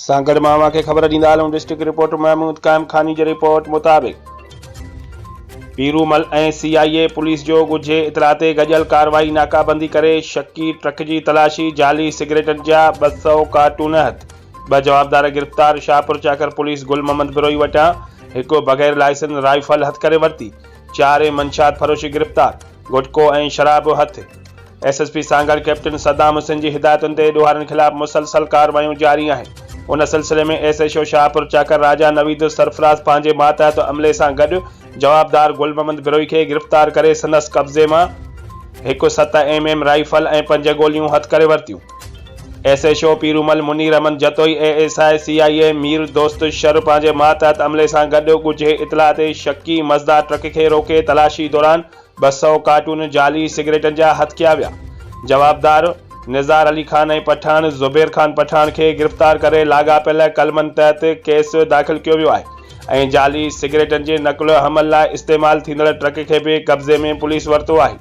सांगड़ मामा के खबर ॾींदा हलूं। डिस्ट्रिक्ट रिपोर्टर महमूद कायम खानी जी रिपोर्ट मुताबिक़ पीरूमल ऐं CIA पुलिस जो ॻुझे इतला ते गॾियल कार्रवाई नाकाबंदी करे शकी ट्रक जी तलाशी। जाली सिगरेटनि जा 200 कार्टून हथ। 2 जवाबदार गिरफ़्तार। शाहपुर चाकर पुलिस गुल मोहम्मद बिरोई वटां हिकु बग़ैर लाइसेंस राइफल हथ करे वरिती। 4 मंशात फरोशी गिरफ़्तार। गुटको ऐं शराब हथ। SSP सांगड़ कैप्टन सद्दाम हुसैन जी हिदायतुनि ते ॾोहारनि ख़िलाफ़ मुसलसल कार्रवायूं जारी आहिनि। उन सिलसिले में SHO शाहपुर चाकर राजा नवीद सरफराज़ पंहिंजे मातहत अमले सां गॾु जवाबदार गुल मोहम्मद बिरोई खे गिरफ़्तार करे संदसि कब्ज़े मां हिकु 7 mm राइफल ऐं 5 गोलियूं हथ करे वरितियूं। SHO पीरूमल Munir Ahmad Jatoi ASI CIA Mir दोस्त शर पंहिंजे मातहत अमले सां गॾु ॻुझे इतला ते शकी मज़दार ट्रक खे रोके तलाशी दौरान 200 कार्टून जाली सिगरेटनि जा हथ कया विया। जवाबदार निज़ार अली खान ऐं पठान ज़ुबैर खान पठान खे गिरफ़्तार करे लाॻापियल कलमनि तहत केस दाख़िल कयो वियो आहे ऐं जाली सिगरेटनि जे नक़ल हमल लाइ इस्तेमालु थींदड़ ट्रक खे बि कब्ज़े में पुलिस वरितो आहे।